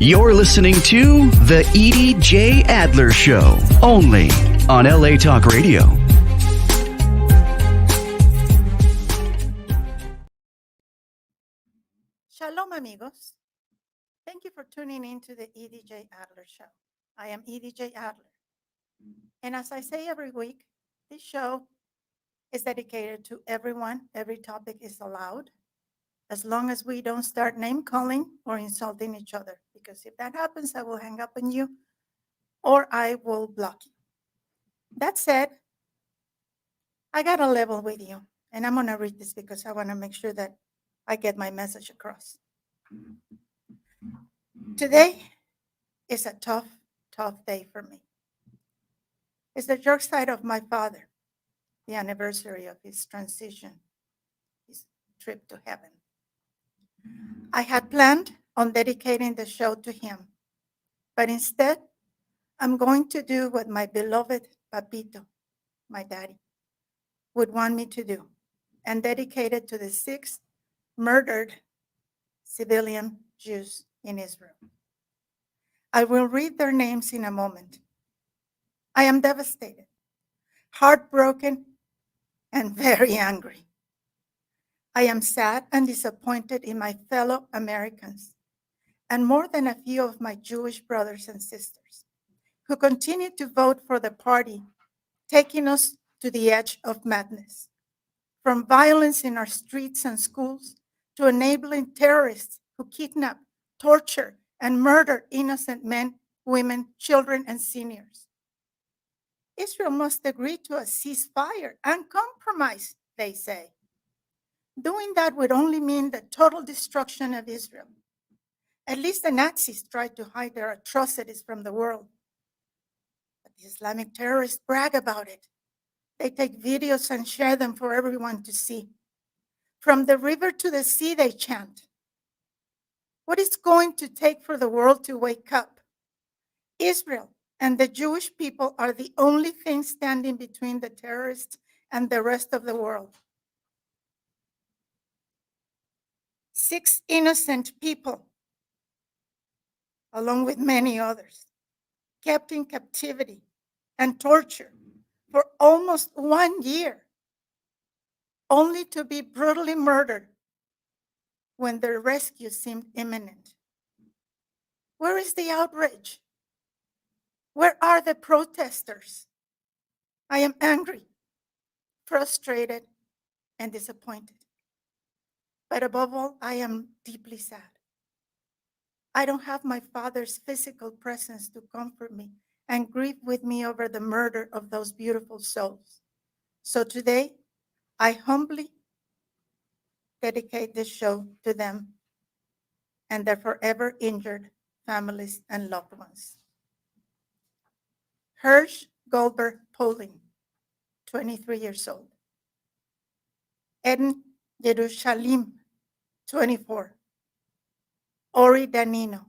You're listening to The Edie J. Adler Show, only on LA Talk Radio. Shalom, amigos. Thank you for tuning in to the Edie J. Adler Show. I am Edie J. Adler. And as I say every week, this show is dedicated to everyone. Every topic is allowed, as long as we don't start name calling or insulting each other. Because if that happens, I will hang up on you or I will block you. That said, I got a level with you. And I'm going to read this because I want to make sure that I get my message across. Today is a tough day for me. It's the yorkshire of my father, the anniversary of his transition, his trip to heaven. I had planned on dedicating the show to him, but instead, I'm going to do what my beloved Papito, my daddy, would want me to do, and dedicate it to the 6 murdered civilian Jews in Israel. I will read their names in a moment. I am devastated, heartbroken, and very angry. I am sad and disappointed in my fellow Americans, and more than a few of my Jewish brothers and sisters who continue to vote for the party taking us to the edge of madness, from violence in our streets and schools to enabling terrorists who kidnap, torture, and murder innocent men, women, children, and seniors. Israel must agree to a ceasefire and compromise, they say. Doing that would only mean the total destruction of Israel. At least the Nazis tried to hide their atrocities from the world. But the Islamic terrorists brag about it. They take videos and share them for everyone to see. From the river to the sea, they chant. What is going to take for the world to wake up? Israel and the Jewish people are the only thing standing between the terrorists and the rest of the world. 6 innocent people, along with many others, kept in captivity and torture for almost 1 year, only to be brutally murdered when their rescue seemed imminent. Where is the outrage? Where are the protesters? I am angry, frustrated, and disappointed. But above all, I am deeply sad. I don't have my father's physical presence to comfort me and grieve with me over the murder of those beautiful souls. So today, I humbly dedicate this show to them and their forever injured families and loved ones. Hirsch Goldberg Poling, 23 years old. Eden Yerushalim, 24. Ori Danino,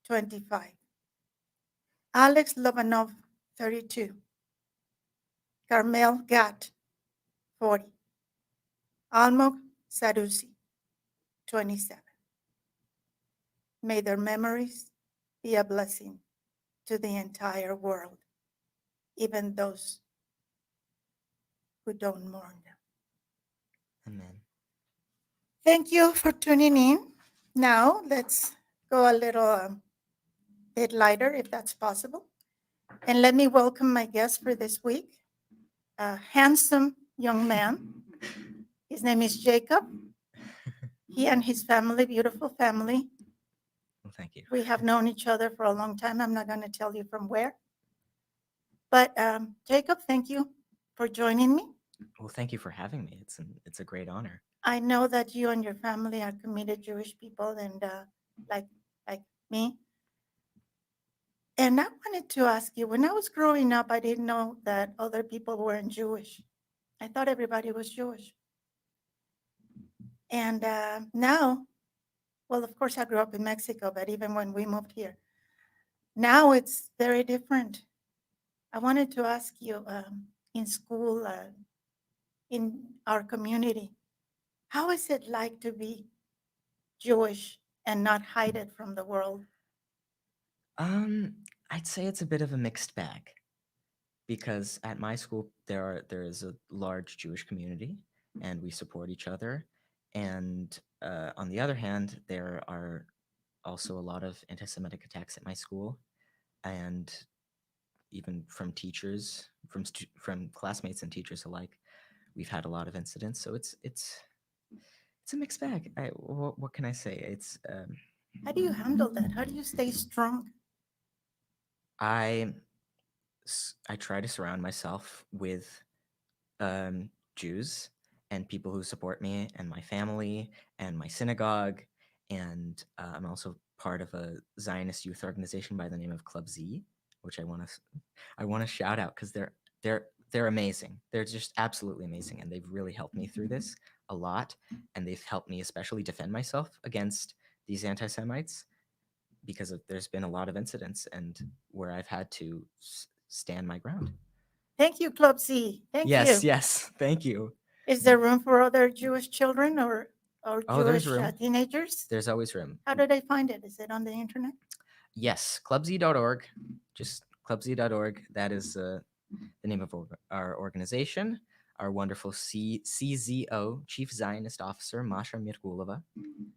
25. Alex Lovanov, 32. Carmel Gatt, 40. Almog Sarusi, 27. May their memories be a blessing to the entire world, even those who don't mourn them. Amen. Thank you for tuning in. Now let's go a little bit lighter, if that's possible. And let me welcome my guest for this week, a handsome young man. His name is Jacob. He and his family, beautiful family. Well, thank you. We have known each other for a long time. I'm not going to tell you from where. But Jacob, thank you for joining me. Well, thank you for having me. It's a great honor. I know that you and your family are committed Jewish people, and like me. And I wanted to ask you, when I was growing up, I didn't know that other people weren't Jewish. I thought everybody was Jewish. And now, well, of course, I grew up in Mexico, but even when we moved here, now it's very different. I wanted to ask you, in school, in our community, how is it like to be Jewish and not hide it from the world? Um, I'd say it's a bit of a mixed bag because at my school there is a large Jewish community, and we support each other. And on the other hand, there are also a lot of anti-Semitic attacks at my school, and even from teachers, from classmates and teachers alike, we've had a lot of incidents. So it's a mixed bag. What can I say? How do you handle that? How do you stay strong? I I try to surround myself with Jews and people who support me and my family and my synagogue. And I'm also part of a Zionist youth organization by the name of Club Z, which I want to shout out because they're amazing. They're just absolutely amazing, and they've really helped me through this a lot. And they've helped me especially defend myself against these anti-Semites because there's been a lot of incidents and where I've had to stand my ground. Thank you, Club C. Thank Yes, you. yes, thank you. Is there room for other Jewish children or Oh, there's Jewish room. teenagers? There's always room. How do they find it? Is it on the internet? Yes, clubz.org. Just clubz.org. That is the name of our organization. Our wonderful CZO, Chief Zionist Officer, Masha Mirgulova.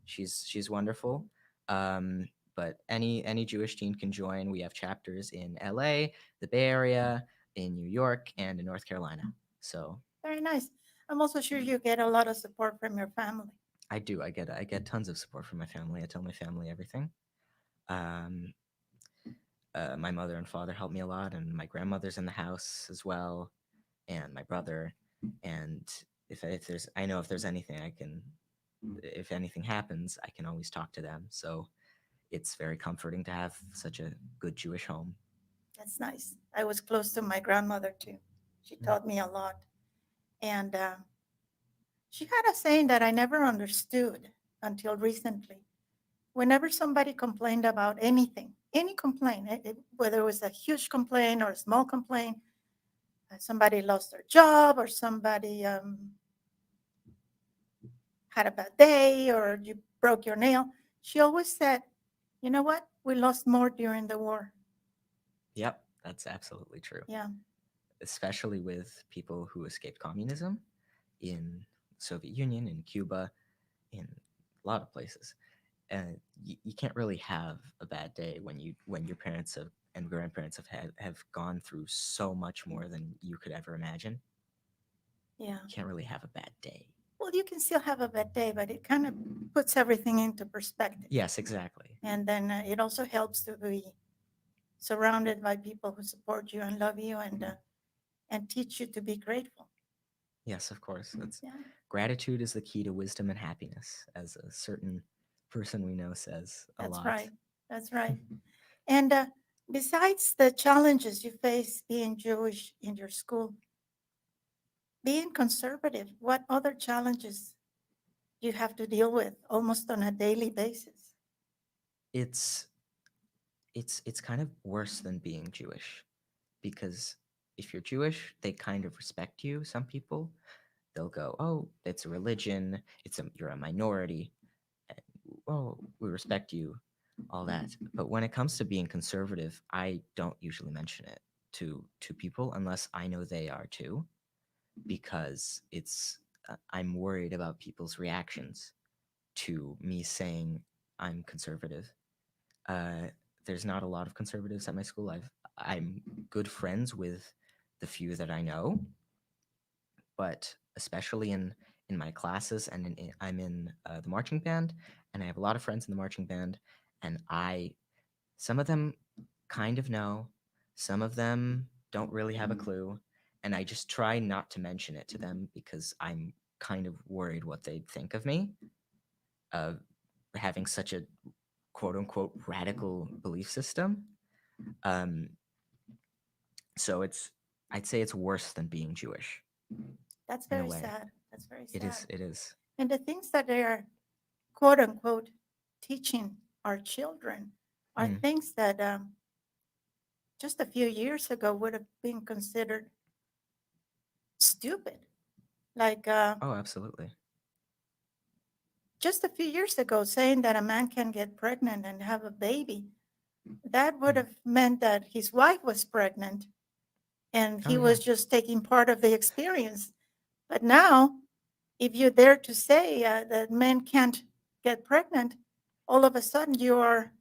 She's wonderful. But any Jewish teen can join. We have chapters in LA, the Bay Area, in New York, and in North Carolina. So Very nice. I'm also sure you get a lot of support from your family. I do. I get tons of support from my family. I tell my family everything. Um, my mother and father help me a lot, and my grandmother's in the house as well, and my brother. And if there's, I know if there's anything I can, if anything happens, I can always talk to them. So it's very comforting to have such a good Jewish home. That's nice. I was close to my grandmother too. She Mm. taught me a lot. And she had a saying that I never understood until recently. Whenever somebody complained about anything, any complaint, whether it was a huge complaint or a small complaint, somebody lost their job or somebody had a bad day or you broke your nail, she always said, you know what? We lost more during the war. Yep, that's absolutely true. Yeah. Especially with people who escaped communism in Soviet Union, in Cuba, in a lot of places. And you can't really have a bad day when your parents have and grandparents have gone through so much more than you could ever imagine. Yeah. You can't really have a bad day. Well, you can still have a bad day, but it kind of puts everything into perspective. Yes, exactly. And then it also helps to be surrounded by people who support you and love you and teach you to be grateful. Yes, of course. That's Yeah, gratitude is the key to wisdom and happiness, as a certain person we know says a that's lot. right. That's right. And besides the challenges you face being Jewish in your school, being conservative, what other challenges you have to deal with almost on a daily basis? It's it's kind of worse than being Jewish because if you're Jewish, they kind of respect you. Some people, they'll go, "Oh, it's a religion. You're a minority. Oh, we respect you." All that. But when it comes to being conservative, I don't usually mention it to people unless I know they are too, because I'm worried about people's reactions to me saying I'm conservative. Uh, there's not a lot of conservatives at my school. I'm good friends with the few that I know, but especially in my classes and I'm in the marching band, and I have a lot of friends in the marching band, and some of them kind of know, some of them don't really have a clue, and I just try not to mention it to them because I'm kind of worried what they'd think of me, uh, having such a quote unquote radical belief system. Um, so I'd say it's worse than being Jewish That's in a very way. sad. That's very It sad. is. It is. And the things that they are, quote unquote, teaching our children are Mm. things that just a few years ago would have been considered stupid. Like Oh, absolutely. just a few years ago, saying that a man can get pregnant and have a baby that would have meant that his wife was pregnant and Oh he yeah. was just taking part of the experience. But now, if you dare to say that men can't get pregnant, all of a sudden you are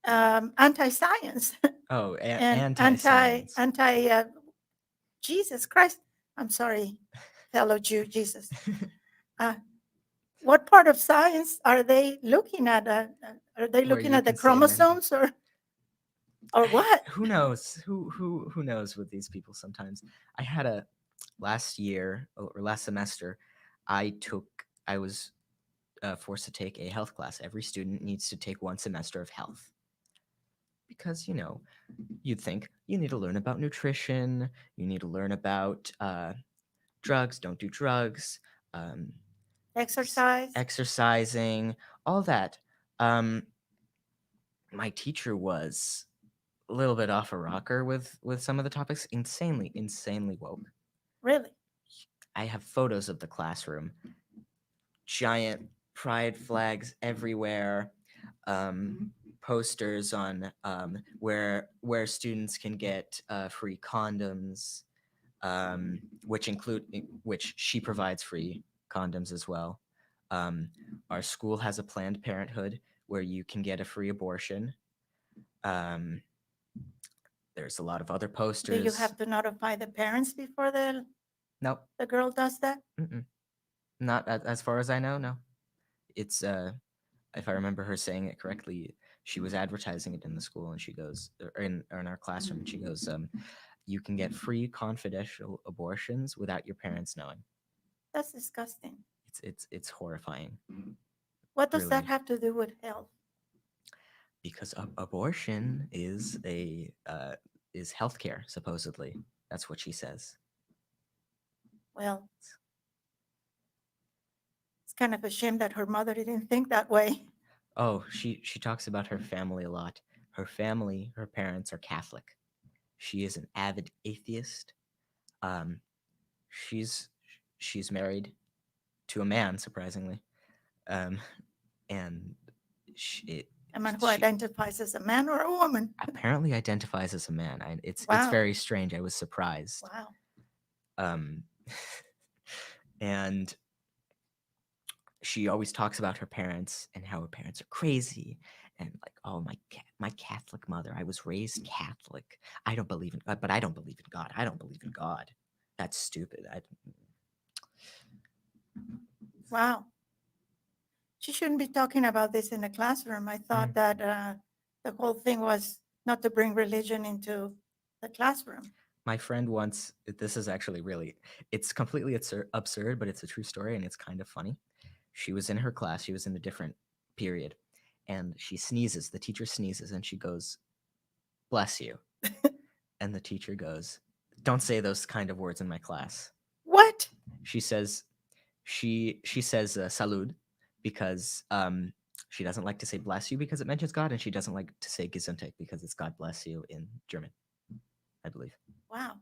anti-science Oh, and anti-science. anti Jesus Christ. I'm sorry, fellow Jew, Jesus. Uh, what part of science are they looking at? Are they Where looking you at the can say men can. chromosomes or what? Who knows? Who knows with these people sometimes? I had a last year or last semester, I was forced to take a health class. Every student needs to take one semester of health because you'd think you need to learn about nutrition, you need to learn about drugs, don't do drugs, um, Exercise? exercising, all that. Um, my teacher was a little bit off a rocker with some of the topics. Insanely woke. Really? I have photos of the classroom. Giant pride flags everywhere. Posters on where students can get free condoms, which she provides free condoms as well. Um, our school has a Planned Parenthood where you can get a free abortion. Um, there's a lot of other Do you posters. have to notify the parents before Nope, the girl does that? mm-mm. Not as far as I know. No, it's if I remember her saying it correctly, she was advertising it in the school, and she goes, or in our classroom, and she goes, you can get free confidential abortions without your parents knowing. That's disgusting. It's horrifying, What does that really, have to do with health? because abortion is healthcare supposedly. That's what she says. Well, it's kind of a shame that her mother didn't think that way. Oh, she talks about her family a lot. Her family, her parents are Catholic. She is an avid atheist. Um, she's she's married to a man, surprisingly, um, and A man who she identifies as a man or a woman. apparently identifies as a man. It's Wow. very strange. I was surprised. Wow. Um, and she always talks about her parents and how her parents are crazy and like, oh, my Catholic mother, I was raised Catholic. I don't believe in God, but I don't believe in God. I don't believe in God. That's stupid. Wow. She shouldn't be talking about this in the classroom. I thought Mm. that the whole thing was not to bring religion into the classroom. My friend once, this is actually really, it's completely absurd, but it's a true story and it's kind of funny. She was in her class, she was in a different period, and she sneezes. The teacher sneezes and she goes, "Bless you." And the teacher goes, "Don't say those kind of words in my class." What? She says, she says salud because she doesn't like to say bless you because it mentions God, and she doesn't like to say Gesundheit because it's God bless you in German, I believe. Wow.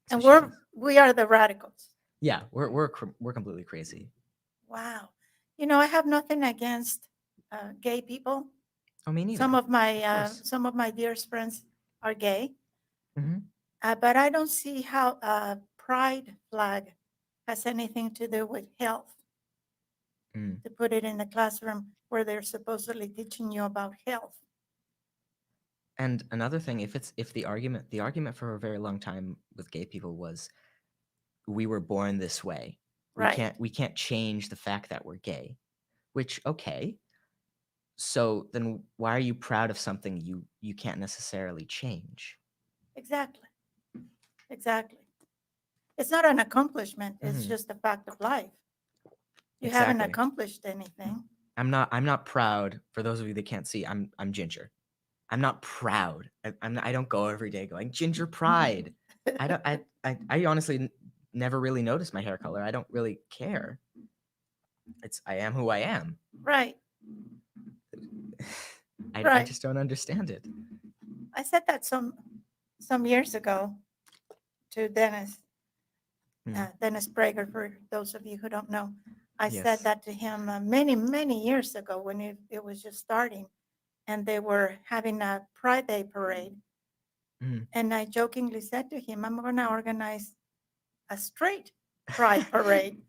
So And she says, we are the radicals. yeah, we're completely crazy. Wow. You know, I have nothing against gay people. Oh, me neither. Of course. Some of my dearest friends are gay, Hmm. but I don't see how a pride flag has anything to do with health. Mm. To put it in the classroom where they're supposedly teaching you about health. And another thing, if the argument for a very long time with gay people was we were born this way. Right. We can't change the fact that we're gay. Which, okay. So then why are you proud of something you can't necessarily change? Exactly. Exactly. It's not an accomplishment. It's Mhm. just a fact of life. You haven't Exactly. accomplished anything. I'm not proud. For those of you that can't see, I'm ginger. I'm not proud. I don't go every day going ginger pride. I don't. I honestly never really noticed my hair color. I don't really care. I am who I am. Right. I Right. just don't understand it. I said that some years ago to Dennis. Mm. Dennis Prager, for those of you who don't know. I said Yes. that to him many, many years ago when it was just starting. and they were having a Pride Day parade. Mm. And I jokingly said to him, I'm going to organize a straight pride parade.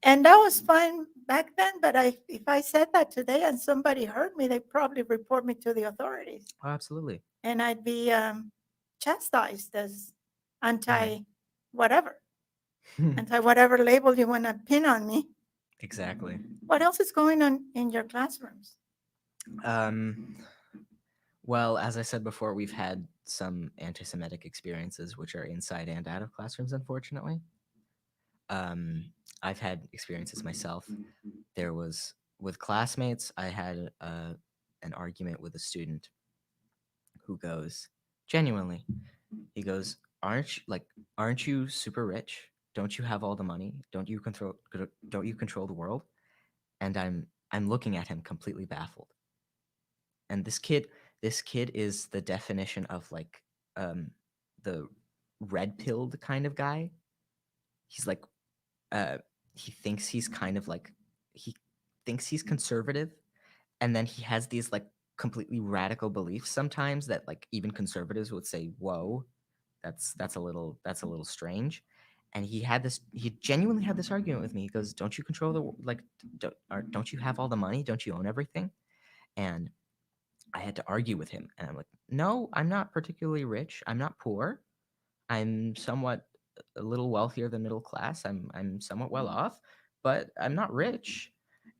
And that was fine back then, but if I said that today and somebody heard me, they'd probably report me to the authorities. Oh, absolutely. And I'd be chastised as anti Mhm. whatever, anti whatever label you want to pin on me. Exactly. What else is going on in your classrooms? Um, well, as I said before, we've had some anti-Semitic experiences, which are inside and out of classrooms, unfortunately. Um, I've had experiences myself. There was with classmates. I had an argument with a student who goes genuinely. He goes, aren't you super rich? Don't you have all the money? Don't you control the world?" And I'm looking at him completely baffled. And this kid is the definition of like the red pilled kind of guy. He's like uh he thinks he's kind of like he thinks he's conservative, and then he has these like completely radical beliefs sometimes that like even conservatives would say, "Whoa, that's a little strange." And he genuinely had this argument with me. He goes, "Don't you control don't you have all the money? Don't you own everything?" And I had to argue with him, and I'm like, "No, I'm not particularly rich. I'm not poor. I'm somewhat a little wealthier than middle class. I'm somewhat well off, but I'm not rich."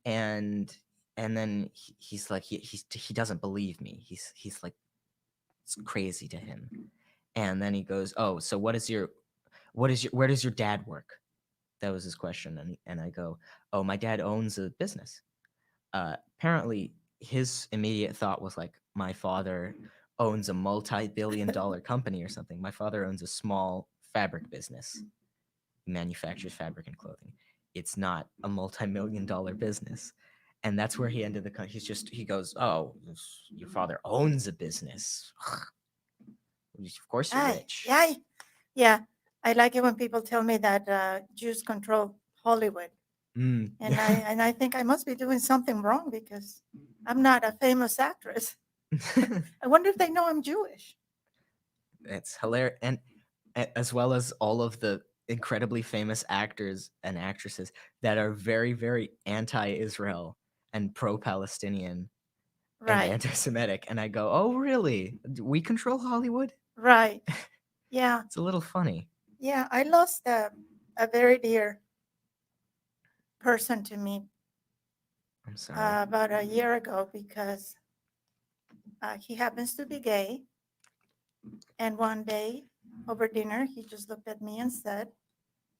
And then he's like he doesn't believe me. He's like, it's crazy to him. And then he goes, "Oh, so where does your dad work?" That was his question. And I go, "Oh, my dad owns a business." Apparently his immediate thought was like, my father owns a multi-billion-dollar company or something. My father owns a small fabric business. He manufactures fabric and clothing. It's not a multi-million-dollar business. And that's where he ended he goes, "Oh, your father owns a business. Of course you're Aye, rich." yeah, yeah. I like it when people tell me that Jews control Hollywood, Mm. and I think I must be doing something wrong because I'm not a famous actress. I wonder if they know I'm Jewish. It's hilarious. And as well as all of the incredibly famous actors and actresses that are very, very anti-Israel and pro-Palestinian and Right, anti-Semitic. And I go, "Oh, really? We control Hollywood?" right. Yeah, It's a little funny. yeah. I lost a very dear person to me I'm sorry. about a year ago because he happens to be gay. And one day over dinner, he just looked at me and said,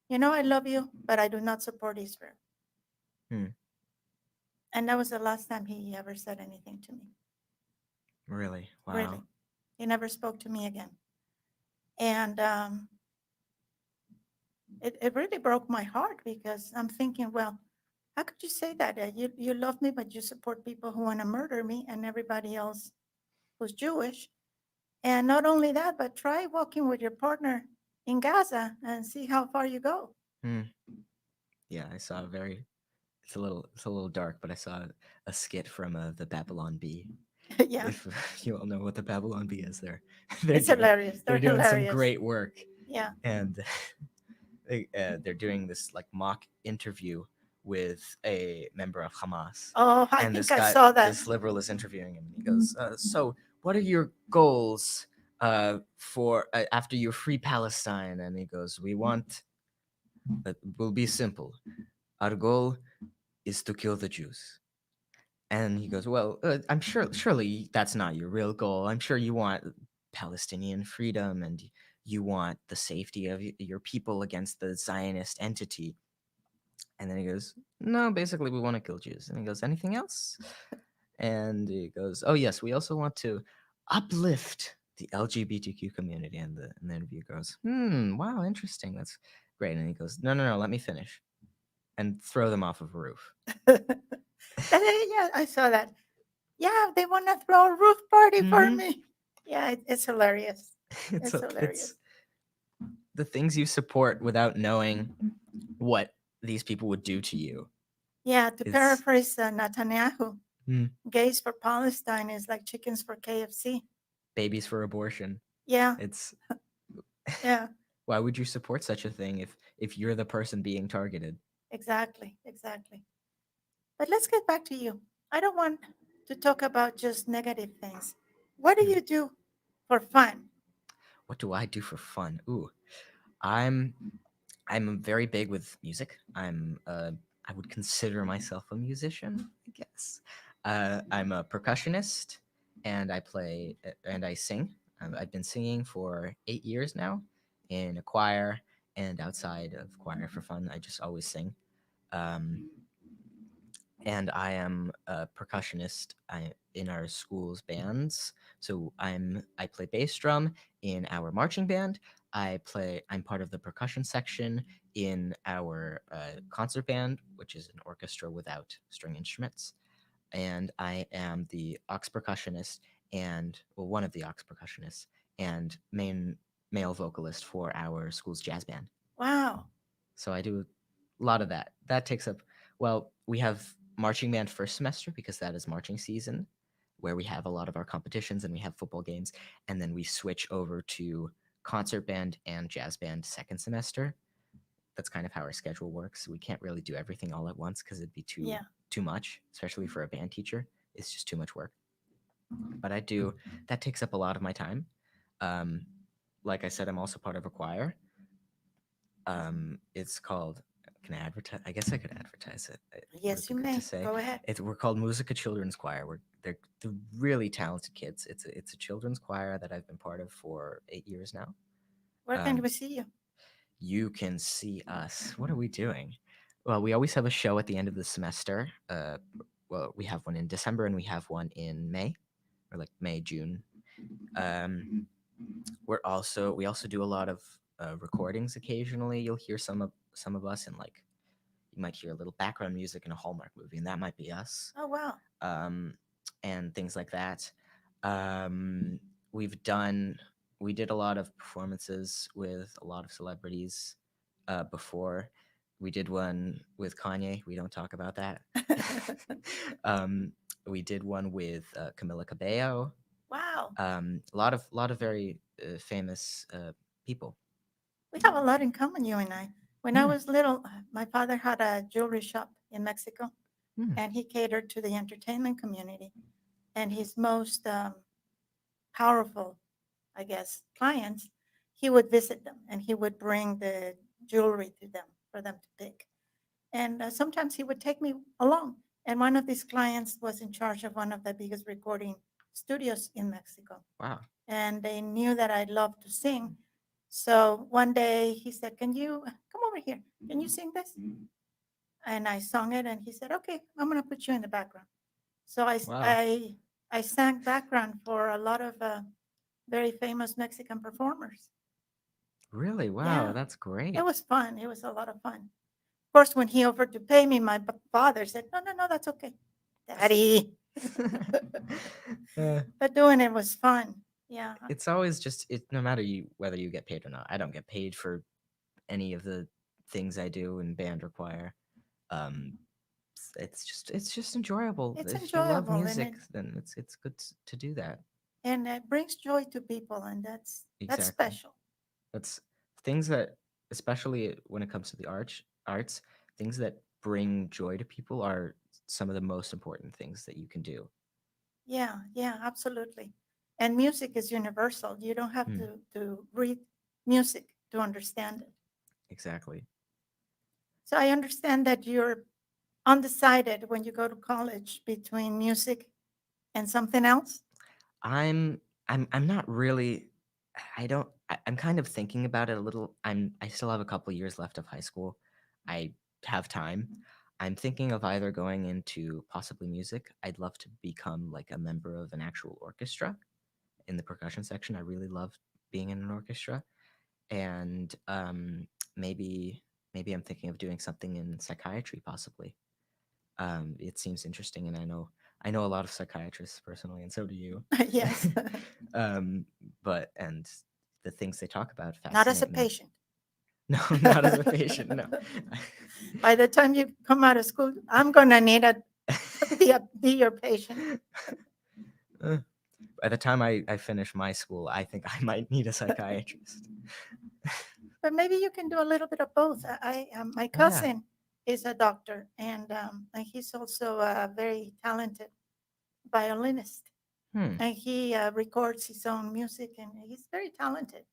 "You know, I love you, but I do not support Israel." Hmm. And that was the last time he ever said anything to me. Really? Really. Wow. He never spoke to me again. And it really broke my heart because I'm thinking, well, how could you say that? You love me, but you support people who want to murder me and everybody else who's Jewish. And not only that, but try walking with your partner in Gaza and see how far you go. Hmm. Yeah, I saw a very. It's a little dark, but I saw a skit from the Babylon Bee. Yeah, If you all know what the Babylon Bee is, they're it's doing hilarious. They're they're doing some hilarious. great work. Yeah. And they're doing this like mock interview with a member of Hamas, Oh, I and think I saw that. this liberal is interviewing him, and he goes, "So, what are your goals for after you free Palestine?" And he goes, "We want it will be simple. Our goal is to kill the Jews." And he goes, "Well, I'm sure, surely that's not your real goal. I'm sure you want Palestinian freedom and you want the safety of your people against the Zionist entity." And then he goes, "No, basically, we want to kill Jews." And he goes, "Anything else?" And he goes, "Oh, yes, we also want to uplift the LGBTQ community." And the interview goes, "Wow, interesting. That's great." And he goes, "No, no, no, let me finish," and throw them off of a roof. Yeah, I saw that. Yeah, they want to throw a roof party for Hmm. me. Yeah, it's hilarious. It's It's it's hilarious. the things you support without knowing what these people would do to you Yeah, to is paraphrase Netanyahu, Mm. Gays for Palestine is like chickens for KFC. Babies for abortion. Yeah, It's yeah, why would you support such a thing if you're the person being targeted? exactly, exactly. But let's get back to you. I don't want to talk about just negative things. What do Hmm. you do for fun? What do I do for fun? Ooh, I'm I'm very big with music. I would consider myself a musician, I guess. I'm a percussionist, and I sing. I've been singing for 8 years now in a choir and outside of choir for fun. I just always sing. Um, and I am a percussionist in our school's bands. So I play bass drum in our marching band. I'm part of the percussion section in our concert band, which is an orchestra without string instruments. And I am the aux percussionist and well, one of the aux percussionists and main male vocalist for our school's jazz band. Wow. So I do a lot of that. That takes up, well, we have marching band first semester because that is marching season, where we have a lot of our competitions and we have football games. And then we switch over to concert band and jazz band second semester. That's kind of how our schedule works. We can't really do everything all at once because it'd be Yeah. too much, especially for a band teacher. It's just too much work. But I do that takes up a lot of my time. Um, like I said, I'm also part of a choir. It's called. Can I advertise? I guess I could advertise it. Would it Yes, be you good to may. say? Go ahead. We're called Musica Children's Choir. They're really talented kids. It's a children's choir that I've been part of for 8 years now. Where can Um, we see you? you can see us. What are we doing? Well, we always have a show at the end of the semester. Well, we have one in December and we have one in May, or like May, June. Um, we also do a lot of recordings occasionally. You'll hear some of us in like you might hear a little background music in a Hallmark movie, and that might be us, Oh, wow. um, and things like that. Um, we've done we did a lot of performances with a lot of celebrities before. We did one with Kanye. We don't talk about that. um, we did one with Camila Cabello. Wow. A lot of very famous people. We have a lot in common, you and I. When I Hmm. was little, my father had a jewelry shop in Mexico, Hmm. and he catered to the entertainment community. And his most powerful, I guess, clients, he would visit them and he would bring the jewelry to them for them to pick. And sometimes he would take me along. And one of these clients was in charge of one of the biggest recording studios in Mexico. Wow. And they knew that I loved to sing. So one day he said, "Can you come over here? Can you sing this?" And I sung it, and he said, "Okay, I'm going to put you in the background." So Wow. I sang background for a lot of very famous Mexican performers. Really? Wow. Yeah, That's it great. was fun. It was a lot of fun. Of course, when he offered to pay me, my father said, "No, no, no, that's okay, Daddy." Uh, But doing it was fun. Yeah, it's always just no matter whether you get paid or not. I don't get paid for any of the things I do in band or choir. Um, it's just enjoyable. it's If you love enjoyable, and music, then it's good to do that. it brings joy to people, and that's Exactly. special. That's things that, especially when it comes to the arts, things that bring joy to people are some of the most important things that you can do. Yeah, yeah, absolutely. And music is universal. You don't have Hmm, to read music to understand it. exactly. So I understand that you're undecided when you go to college between music and something else. I'm I'm not really I don't I'm kind of thinking about it a little. I still have a couple years left of high school. I have time. I'm thinking of either going into possibly music. I'd love to become like a member of an actual orchestra in the percussion section. I really love being in an orchestra. And maybe I'm thinking of doing something in psychiatry possibly. It seems interesting, and I know a lot of psychiatrists personally, and so do you. Yes, um, but and the things they talk about not as a fascinate me. patient. No, not as a patient. No. By the time you come out of school, I'm gonna need be your patient. Uh, By the time I finish my school, I think I might need a psychiatrist. But maybe you can do a little bit of both. My Oh, yeah. cousin is a doctor, and he's also a very talented violinist, Hmm. and he records his own music, and he's very talented.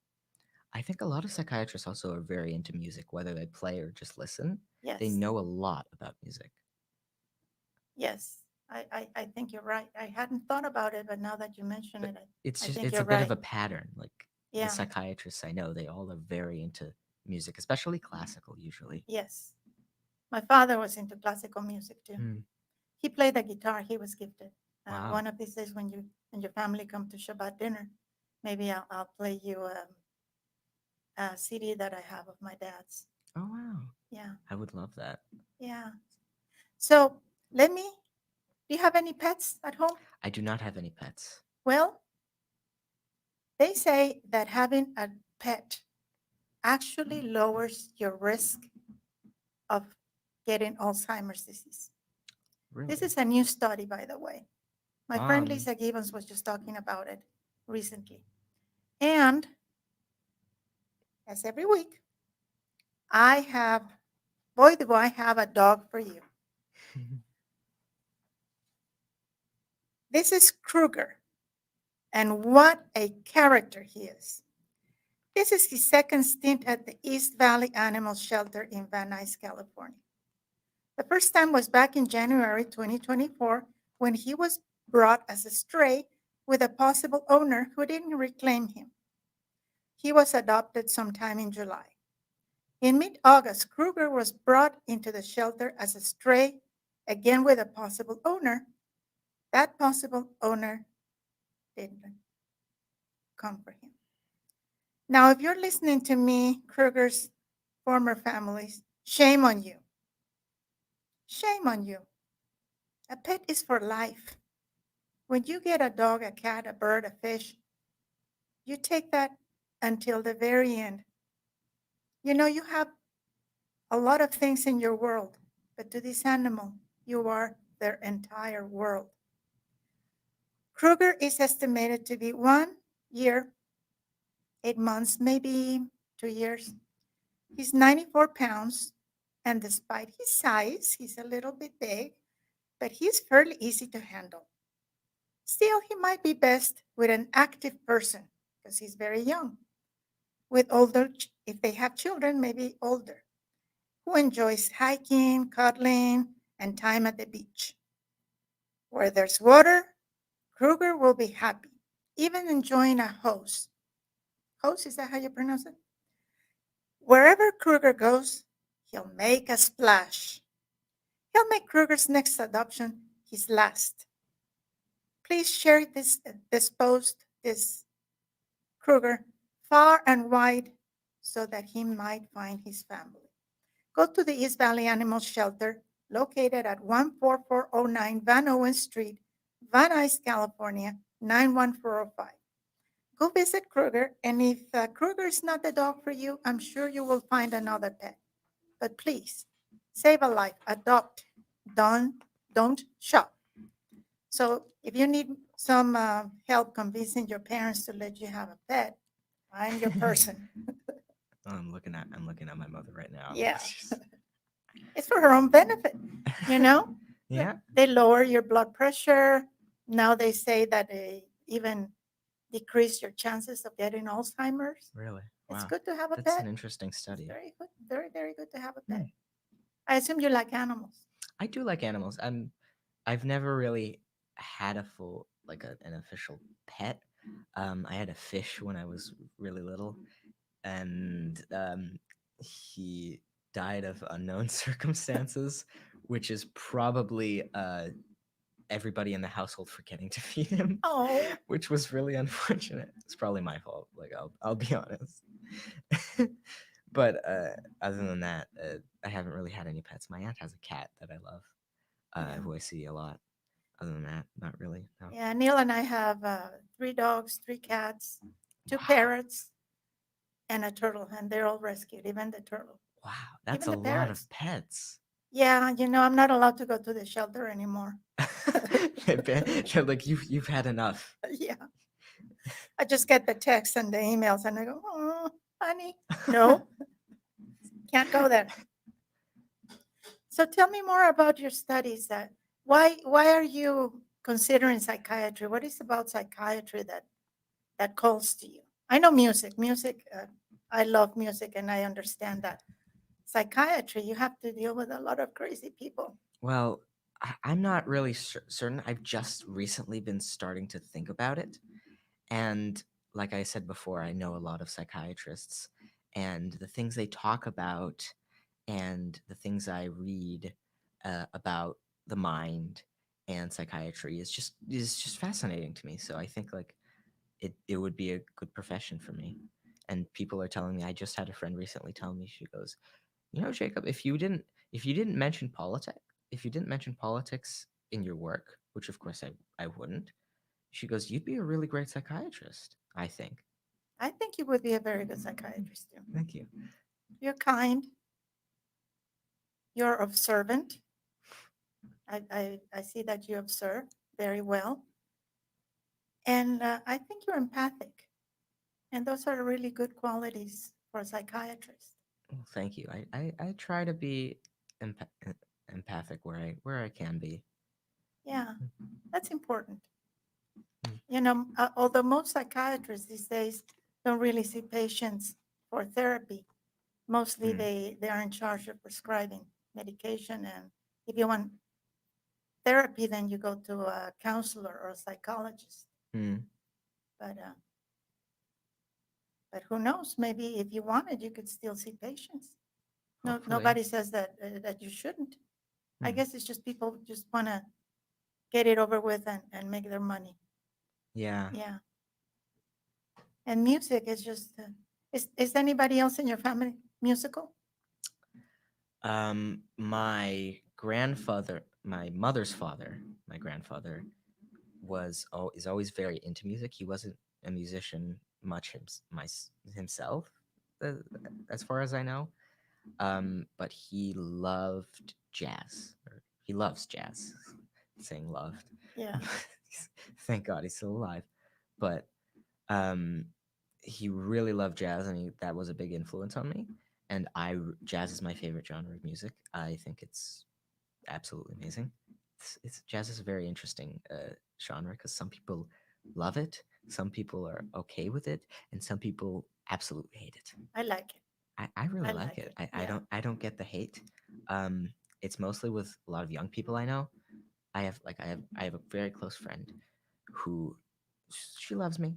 I think a lot of psychiatrists also are very into music, whether they play or just listen. They Yes, know a lot about music. yes, I think you're right. I hadn't thought about it, but now that you mention But it, it's I just think it's a you're bit of right. a pattern. Like the Yeah, psychiatrists I know, they all are very into music, especially classical usually. yes. My father was into classical music too. Hmm. He played the guitar. He was gifted. Wow. One of these days, when your family come to Shabbat dinner, maybe I'll play you a CD that I have of my dad's. Oh wow. Yeah, I would love that. yeah. So let me. Do you have any pets at home? I do not have any pets. Well, they say that having a pet actually lowers your risk of getting Alzheimer's disease. This Really? is a new study, by the way. My friend Um. Lisa Gibbons was just talking about it recently. And as every week, I have, boy, do I have a dog for you. This is Kruger, and what a character he is. This is his second stint at the East Valley Animal Shelter in Van Nuys, California. The first time was back in January 2024 when he was brought as a stray with a possible owner who didn't reclaim him. He was adopted sometime in July. In mid August, Kruger was brought into the shelter as a stray, again with a possible owner. That possible owner didn't come for him. Now, if you're listening to me, Kruger's former families, shame on you. Shame on you. A pet is for life. When you get a dog, a cat, a bird, a fish, you take that until the very end. You know, you have a lot of things in your world, but to this animal, you are their entire world. Kruger is estimated to be 1 year, 8 months, maybe 2 years. He's 94 pounds, and despite his size, he's a little bit big, but he's fairly easy to handle. Still, he might be best with an active person because he's very young. With older, if they have children, maybe older, who enjoys hiking, cuddling, and time at the beach. Where there's water, Kruger will be happy, even enjoying a hose. Hose, is that how you pronounce it? Wherever Kruger goes, he'll make a splash. He'll make Kruger's next adoption his last. Please share this post, this Kruger, far and wide so that he might find his family. Go to the East Valley Animal Shelter located at 14409 Van Owen Street, Van Nuys, California, 91405. Go visit Kruger, and if Kruger is not the dog for you, I'm sure you will find another pet. But please, save a life, adopt, don't shop. So if you need some help convincing your parents to let you have a pet, I'm your person. I'm looking at my mother right now. Yeah, it's for her own benefit, you know? Yeah. They lower your blood pressure. Now they say that they even decrease your chances of getting Alzheimer's. Really? It's Wow. good to have a That's pet. an interesting It's study. very good, very, very good to have a Hmm. pet. I assume you like animals. I do like animals. I've never really had a full an official pet. I had a fish when I was really little, and he died of unknown circumstances, which is probably everybody in the household forgetting to feed him, Oh, which was really unfortunate. It's probably my fault. Like I'll be honest. But other than that, I haven't really had any pets. My aunt has a cat that I love, yeah. who I see a lot. Other than that, not really. No. Yeah, Neil and I have 3 dogs, 3 cats, two Wow. parrots, and a turtle, and they're all rescued, even the turtle, Wow. That's even a the lot of parrots. pets. Yeah, I'm not allowed to go to the shelter anymore. They're like you've had enough. Yeah, I just get the texts and the emails, and I go, "Oh, honey, no, can't go there." So tell me more about your studies. That why are you considering psychiatry? What is about psychiatry that calls to you? I know music. Music, I love music, and I understand that. Psychiatry, you have to deal with a lot of crazy people. Well, I'm not really certain. I've just recently been starting to think about it. And like I said before, I know a lot of psychiatrists, and the things they talk about and the things I read about the mind and psychiatry is just fascinating to me. So I think like it would be a good profession for me. And people are telling me. I just had a friend recently tell me. She goes, Jacob, if you didn't mention politics, if you didn't mention politics in your work, which of course I wouldn't, she goes, you'd be a really great psychiatrist, I think. I think you would be a very good psychiatrist too. Thank you. You're kind, you're observant. I see that you observe very well. And I think you're empathic. And those are really good qualities for a psychiatrist. Well, thank you. I try to be empathic where I can be. Yeah, that's important. Mm. Although most psychiatrists these days don't really see patients for therapy, mostly Mm. they are in charge of prescribing medication. And if you want therapy, then you go to a counselor or a psychologist. Mm. But but who knows? Maybe if you wanted, you could still see patients. No, Hopefully. nobody says that you shouldn't. I Mm. guess it's just people just want to get it over with and make their money. Yeah. Yeah. And music is just. Is anybody else in your family musical? My mother's father, my grandfather, is always very into music. He wasn't a musician much himself, uh, as far as I know. But he loved jazz. Or he loves jazz. Saying loved. Yeah. Thank God he's still alive. But um, he really loved jazz, and that was a big influence on me. And jazz is my favorite genre of music. I think it's absolutely amazing. Jazz is a very interesting genre because some people love it, some people are okay with it, and some people absolutely hate it. I like it. I really I like like it. it. I Yeah. don't get the hate. Um, it's mostly with a lot of young people I know. I have a very close friend who she loves me.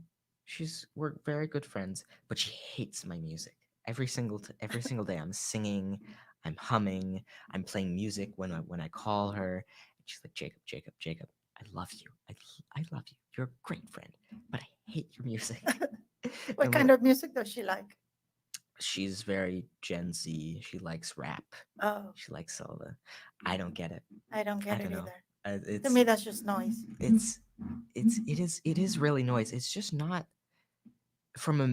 We're very good friends, but she hates my music. Every single day I'm singing, I'm humming, I'm playing music when I call her, and she's like, Jacob, Jacob, Jacob, I love you. I love you. You're a great friend, but I hate your music. What And kind of music does she like? she's very Gen Z. She likes rap. Oh, She likes all the. I don't get it. I don't I get don't it know. either. To It's me, that's just noise. it's it is really noise. It's just not from a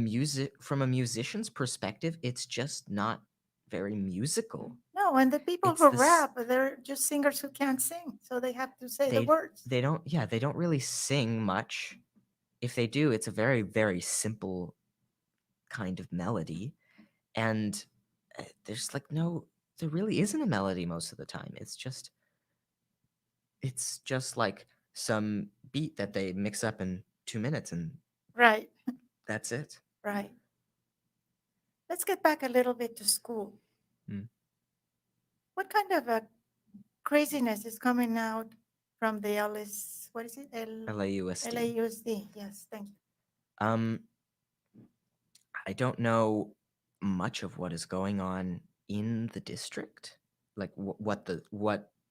musician's perspective. It's just not very musical. No, and the people It's who this rap, they're just singers who can't sing, so they have to say the they words. they don't really sing much. If they do, it's a very very simple kind of melody, and there's like no there really isn't a melody most of the time. It's just like some beat that they mix up in 2 minutes, and Right, that's it. right. Let's get back a little bit to school. Mm. What kind of a craziness is coming out from the LS, what is it? LAUSD. LAUSD. Yes, thank you. Um, I don't know much of what is going on in the district, like what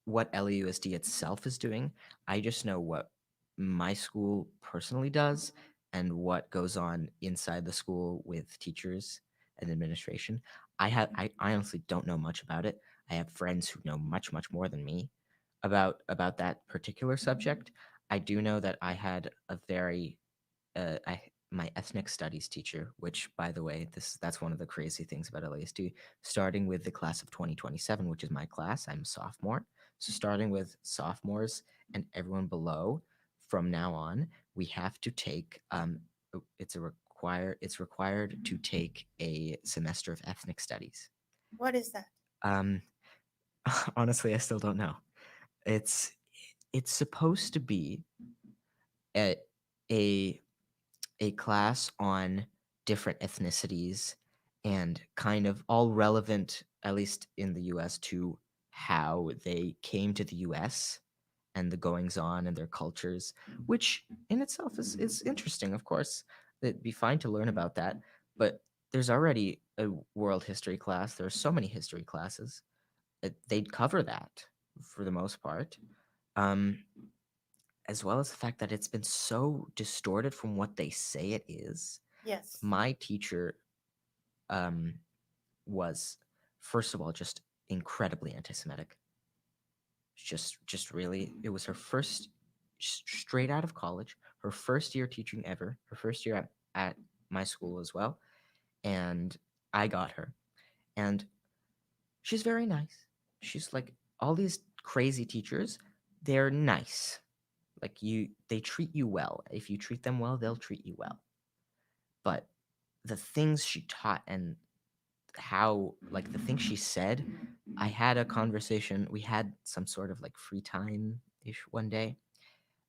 LAUSD itself is doing. I just know what my school personally does and what goes on inside the school with teachers and administration. I honestly don't know much about it. I have friends who know much much more than me about that particular subject. I do know that I had a very I my ethnic studies teacher, which by the way, that's one of the crazy things about LASD, starting with the class of 2027, which is my class. I'm a sophomore. So starting with sophomores and everyone below from now on, we have to take it's required to take a semester of ethnic studies. What is that? Um honestly, I still don't know. It's it's supposed to be a a a class on different ethnicities and kind of all relevant, at least in the US, to how they came to the US and the goings on and their cultures, which in itself is interesting, of course. It'd be fine to learn about that, but there's already a world history class. There are so many history classes. They'd cover that for the most part. Um, as well as the fact that it's been so distorted from what they say it is. Yes. My teacher um, was, first of all, just incredibly anti-Semitic. Just really, it was her first, straight out of college, her first year teaching ever, her first year at my school as well, and I got her, and she's very nice. She's like all these crazy teachers, they're nice. Like they treat you well. If you treat them well, they'll treat you well. But the things she taught and how, like the things she said, I had a conversation. We had some sort of like free time ish one day,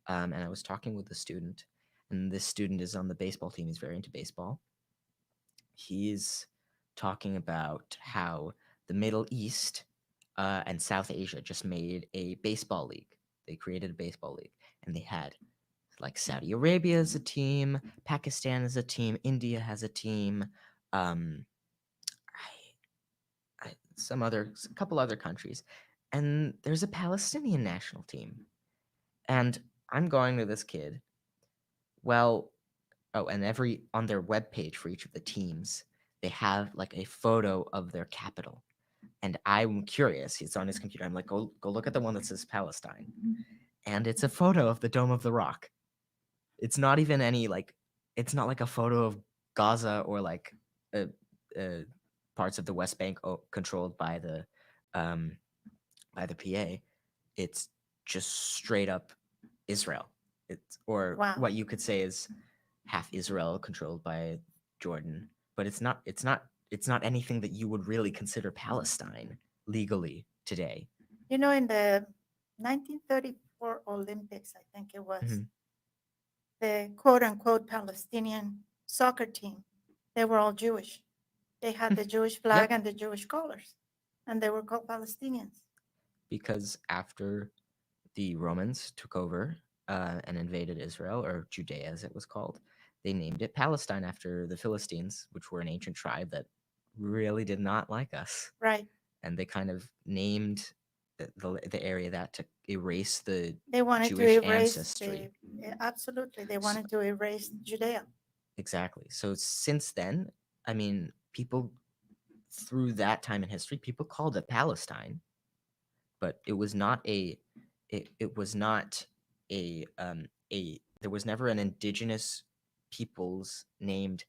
and I was talking with a student, and this student is on the baseball team. He's very into baseball. He's talking about how the Middle East and South Asia just made a baseball league. They created a baseball league, and they had like Saudi Arabia is a team, Pakistan is a team, India has a team, um, a couple other countries, and there's a Palestinian national team. And I'm going to this kid. Well, oh, and every on their webpage for each of the teams, they have like a photo of their capital. And I'm curious. It's on his computer. I'm like, go look at the one that says Palestine, and it's a photo of the Dome of the Rock. It's not even any like it's not like a photo of Gaza or like uh, uh, parts of the West Bank controlled um, by the PA. It's just straight up Israel. It's or Wow. what you could say is half Israel controlled by Jordan, but it's not anything that you would really consider Palestine legally today. You know, in the 1934 Olympics, I think it was, Mhm. the quote unquote Palestinian soccer team, they were all Jewish. They had the Jewish flag Yep, and the Jewish colors, and they were called Palestinians. because after the Romans took over and invaded Israel, or Judea as it was called, they named it Palestine after the Philistines, which were an ancient tribe that really did not like us. Right. And they kind of named the area that to erase the They wanted to Jewish erase ancestry. absolutely, they So, wanted to erase Judea. exactly. So since then, I mean, people through that time in history, people called it Palestine, but it was not a there was never an indigenous peoples named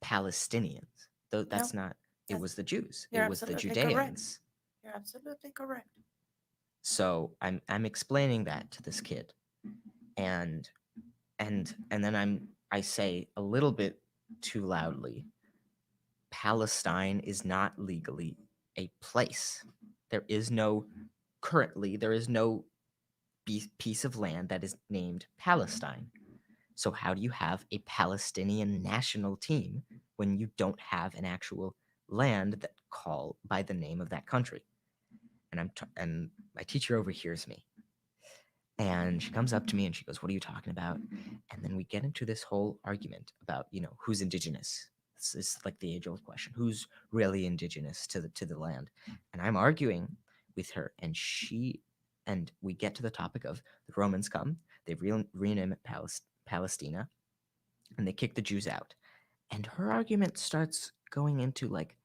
Palestinians. Though No, that's not it that's, was the Jews. you're It was the absolutely correct. Judeans. You're absolutely correct. So I'm explaining that to this kid. And and then I say a little bit too loudly, Palestine is not legally a place. There is no Currently there is no piece of land that is named Palestine. So how do you have a Palestinian national team when you don't have an actual land that call by the name of that country? And my teacher overhears me, and she comes up to me and she goes, "What are you talking about?" And then we get into this whole argument about who's indigenous. This is like the age old question: who's really indigenous to the land? And I'm arguing with her, and we get to the topic of the Romans come, they rename it Palestina, and they kick the Jews out. And her argument starts going into like,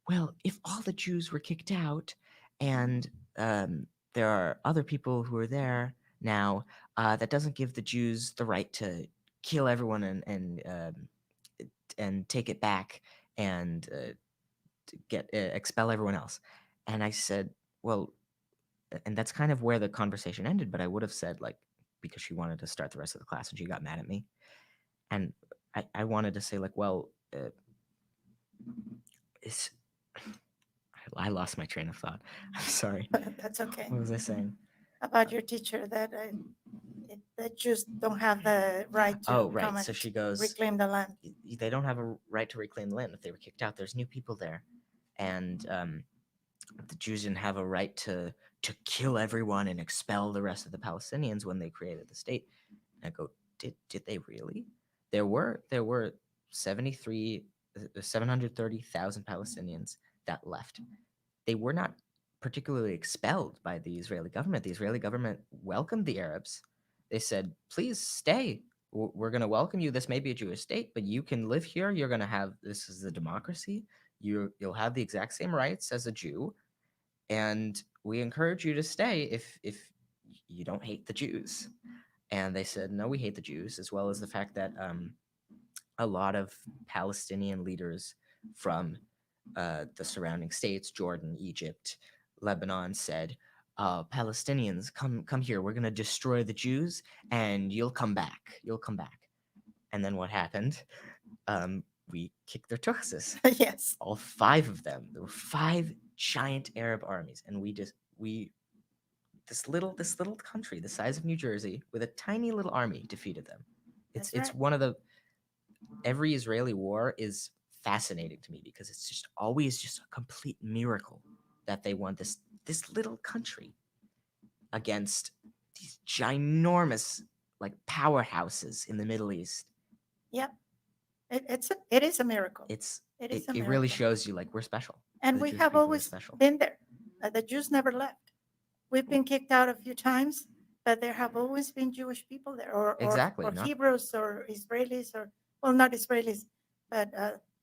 well, if all the Jews were kicked out and there are other people who are there now, that doesn't give the Jews the right to kill everyone and and take it back and get expel everyone else. And I said, well, and that's kind of where the conversation ended. But I would have said, like, because she wanted to start the rest of the class and she got mad at me, and I wanted to say, like, well, it's I lost my train of thought. I'm sorry. That's okay. What was I saying? About your teacher that that Jews don't have the right to Oh, come right. So and she goes, reclaim the land. They don't have a right to reclaim the land if they were kicked out. There's new people there, and the Jews didn't have a right to kill everyone and expel the rest of the Palestinians when they created the state. And I go, did they really? There were 73 730,000 Palestinians that left. They were not particularly expelled by the Israeli government. The Israeli government welcomed the Arabs. They said, please stay. We're going to welcome you. This may be a Jewish state, but you can live here. You're going to have, this is a democracy. You'll have the exact same rights as a Jew. And we encourage you to stay if you don't hate the Jews. And they said, no, we hate the Jews, as well as the fact that a lot of Palestinian leaders from the surrounding states, Jordan, Egypt, Lebanon, said, Palestinians, come here. We're going to destroy the Jews and you'll come back. You'll come back. And then what happened? We kicked their tuchses. Yes. All five of them. There were five giant Arab armies. And this little country the size of New Jersey with a tiny little army defeated them. It's That's it's right. one of the every Israeli war is fascinating to me because it's just always just a complete miracle that they won this little country against these ginormous like powerhouses in the Middle East. Yep. It is a miracle. It's It is a it really miracle. shows you like we're special. And The we Jewish have people are always special. been there. The Jews never left. We've been kicked out a few times, but there have always been Jewish people there, Exactly, or not Hebrews, or Israelis, or well, not Israelis, but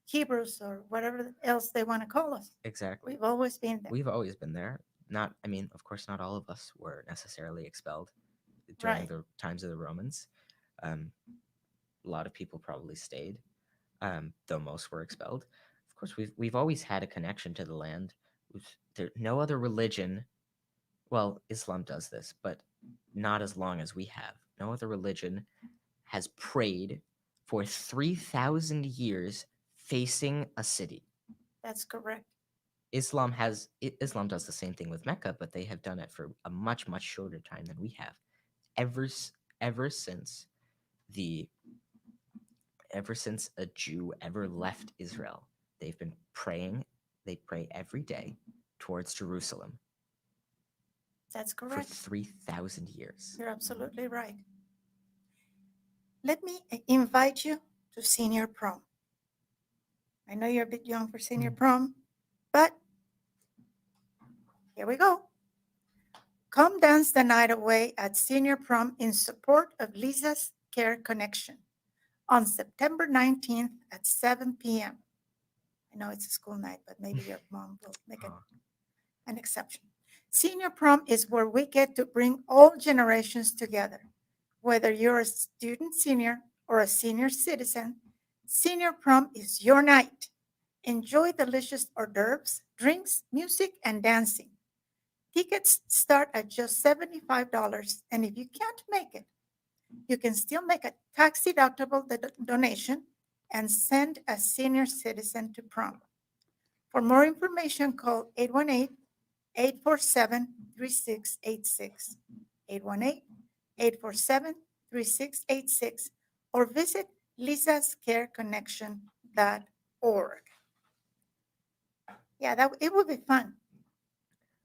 Hebrews, or whatever else they want to call us. exactly. We've always been there. We've always been there. Not, I mean, of course, not all of us were necessarily expelled during Right. the times of the Romans. A lot of people probably stayed, though most were expelled. Of course, we've always had a connection to the land. No other religion, well, Islam does this, but not as long as we have. No other religion has prayed for 3,000 years facing a city. That's correct. Islam does the same thing with Mecca, but they have done it for a much shorter time than we have. Ever ever since the ever since a Jew ever left Israel, they've been praying. They pray every day towards Jerusalem That's for correct. 3,000 years. You're absolutely right. Let me invite you to senior prom. I know you're a bit young for senior prom, but here we go. Come dance the night away at senior prom in support of Lisa's Care Connection on September 19th at 7 p.m. I know it's a school night, but maybe your mom will make an exception. Senior prom is where we get to bring all generations together. Whether you're a student senior or a senior citizen, senior prom is your night. Enjoy delicious hors d'oeuvres, drinks, music, and dancing. Tickets start at just $75, and if you can't make it, you can still make a tax-deductible donation and send a senior citizen to prom. For more information, call 818-847-3686, 818-847-3686, or visit lisascareconnection.org. Yeah, it would be fun.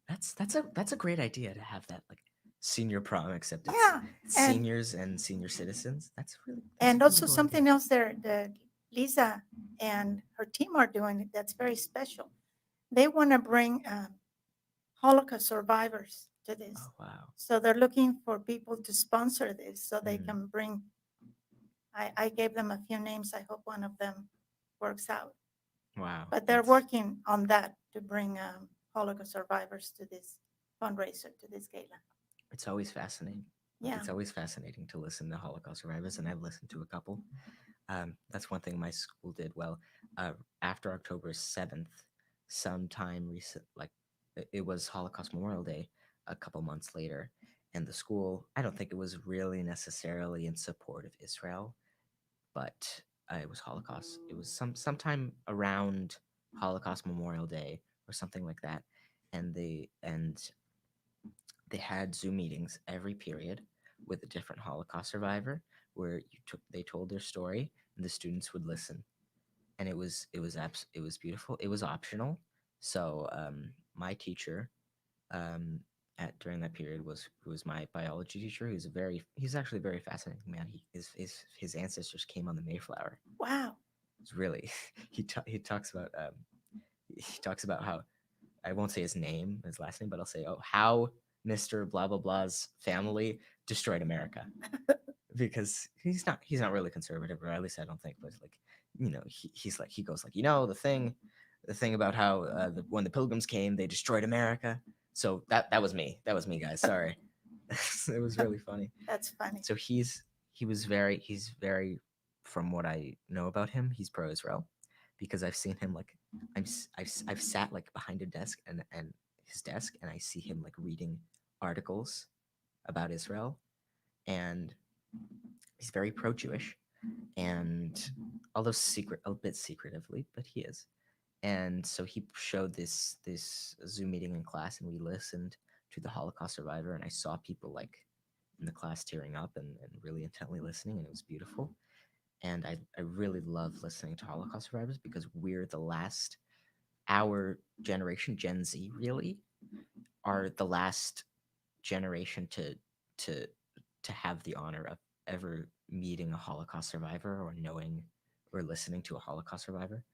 That's a great idea to have that like senior prom, except it's Yeah, and seniors and senior citizens. That's a really also cool something idea. else there that Lisa and her team are doing that's very special. They want to bring Holocaust survivors to this. Oh wow. So they're looking for people to sponsor this so they Mhm. can bring. I gave them a few names. I hope one of them works out. Wow. But they're that's- working on that to bring Holocaust survivors to this fundraiser, to this gala. It's always fascinating. Yeah. It's always fascinating to listen to Holocaust survivors, and I've listened to a couple. That's one thing my school did well. After October 7th, sometime recent, like it was Holocaust Memorial Day a couple months later, and the school, I don't think it was really necessarily in support of Israel, but it was Holocaust. It was sometime around Holocaust Memorial Day or something like that, and they had Zoom meetings every period with a different Holocaust survivor, where they told their story and the students would listen, and it was beautiful. It was optional, so my teacher um, at during that period was who was my biology teacher. He's actually a very fascinating man. His ancestors came on the Mayflower. Wow. It's really he talks about how, I won't say his name, his last name, but I'll say, oh, how Mr. Blah blah blah's family destroyed America, because he's not really conservative, or at least I don't think, but like, he goes like, the thing about how when the Pilgrims came, they destroyed America. So that was me, guys. Sorry, it was really funny. That's funny. So he's very, from what I know about him, he's pro-Israel, because I've seen him like, I've sat like behind a desk and his desk, and I see him like reading articles about Israel, and he's very pro-Jewish, and although a bit secretively, but he is. And so he showed this Zoom meeting in class, and we listened to the Holocaust survivor, and I saw people like in the class tearing up and really intently listening, and it was beautiful. And I really love listening to Holocaust survivors, because we're the last, our generation, Gen Z, really are the last generation to to have the honor of ever meeting a Holocaust survivor, or knowing or listening to a Holocaust survivor.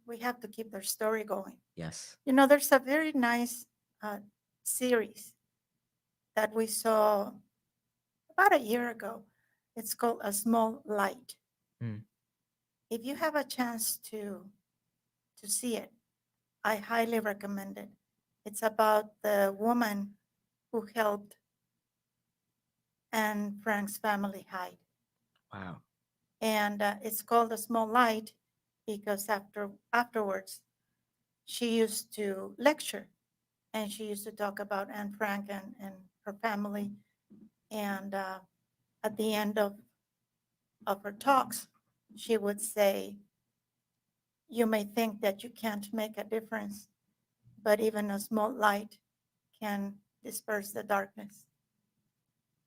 We have to keep their story going. Yes. You know, there's a very nice uh, series that we saw about a year ago. It's called A Small Light. Mm. If you have a chance to see it, I highly recommend it. It's about the woman who helped Anne Frank's family hide. Wow. And it's called A Small Light because afterwards she used to lecture and she used to talk about Anne Frank and her family. And at the end of her talks, she would say, "You may think that you can't make a difference, but even a small light can disperse the darkness."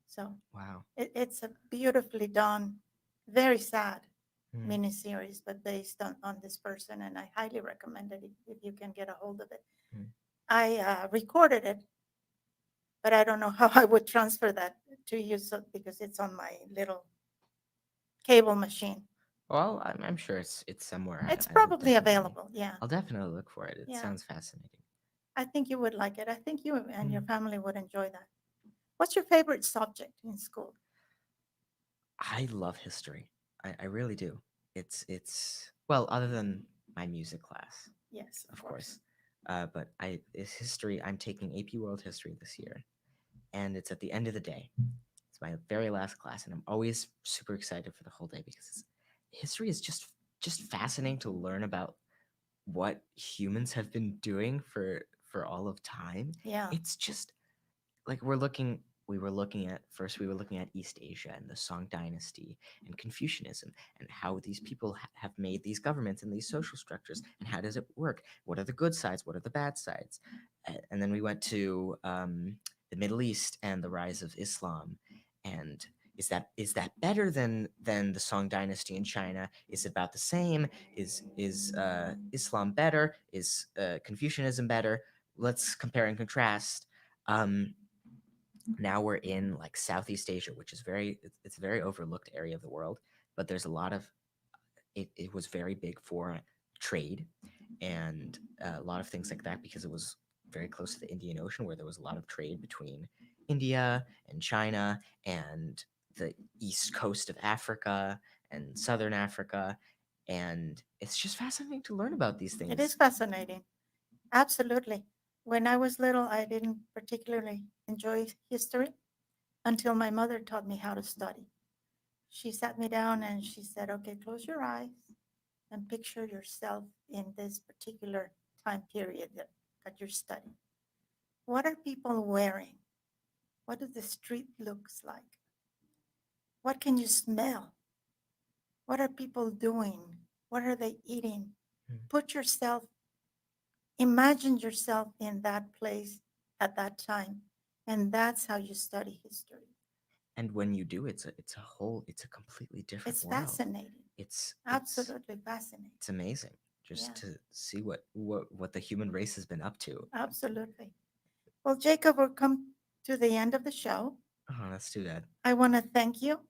So Wow. it's a beautifully done, very sad Mm. miniseries, but based on this person. And I highly recommend it if you can get a hold of it. Mm. I recorded it, but I don't know how I would transfer that to you because it's on my little cable machine. Well, I'm sure it's somewhere. It's I will probably definitely, available. Yeah. I'll definitely look for it. It Yeah. sounds fascinating. I think you would like it. I think you and your Mm. family would enjoy that. What's your favorite subject in school? I love history. I really do. It's well, other than my music class, Yes, of of course. course. But it's history. I'm taking AP World History this year, and it's at the end of the day. It's my very last class, and I'm always super excited for the whole day, because history is just fascinating to learn about what humans have been doing for all of time. Yeah. It's just like we were looking at East Asia and the Song Dynasty and Confucianism, and how these people have made these governments and these social structures, and how does it work, what are the good sides, what are the bad sides. And then we went to the Middle East and the rise of Islam, and is that better than the Song Dynasty in China? Is it about the same? Is Islam better? Is Confucianism better? Let's compare and contrast. um, Now we're in like Southeast Asia, which is it's a very overlooked area of the world, but there's a lot of it was very big for trade and a lot of things like that, because it was very close to the Indian Ocean, where there was a lot of trade between India and China and the east coast of Africa and southern Africa. And it's just fascinating to learn about these It is things. fascinating. Absolutely. When I was little, I didn't particularly enjoy history until my mother taught me how to study. she sat me down and she said, okay, close your eyes and picture yourself in this particular time period that you're studying. What are people wearing? What does the street looks like? What can you smell? What are people doing? What are they eating? Put yourself, imagine yourself in that place at that time. And that's how you study history. And when you do, it's a completely different It's world. fascinating. It's Absolutely fascinating. It's amazing just Yeah. to see what the human race has been up to. Absolutely. Well, Jacob, we'll come to the end of the show. Oh, that's too bad. I want to thank you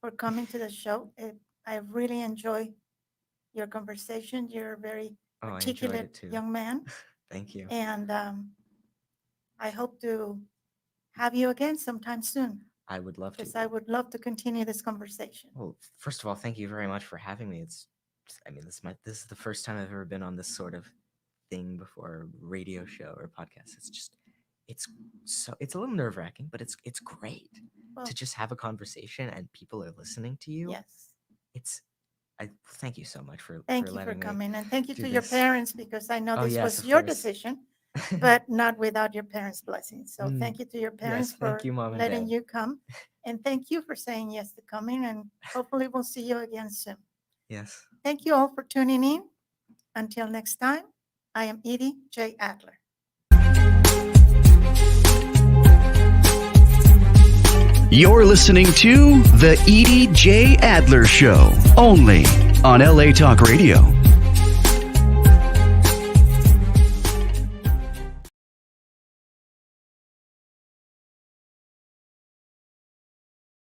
for coming to the show. I really enjoy your conversation. You're a very Oh, I enjoyed articulate it too. young man. Thank you. And I hope to have you again sometime soon, I would love to. because I would love to continue this conversation. Well, first of all, thank you very much for having me. This is the first time I've ever been on this sort of thing before, a radio show or podcast. It's a little nerve-wracking, but it's great Well, to just have a conversation and people are listening to you. yes. I thank you so much for Thank you for letting me. coming. And thank you do to your this. parents, because I know Oh, this yes, was of your course. decision, but not without your parents' blessing. So Mm, thank you to your parents yes, for thank you, Mom and letting Dad. you come. And thank you for saying yes to coming. And hopefully we'll see you again soon. Yes. Thank you all for tuning in. Until next time, I am Edie J. Adler. You're listening to The Edie J. Adler Show, only on LA Talk Radio.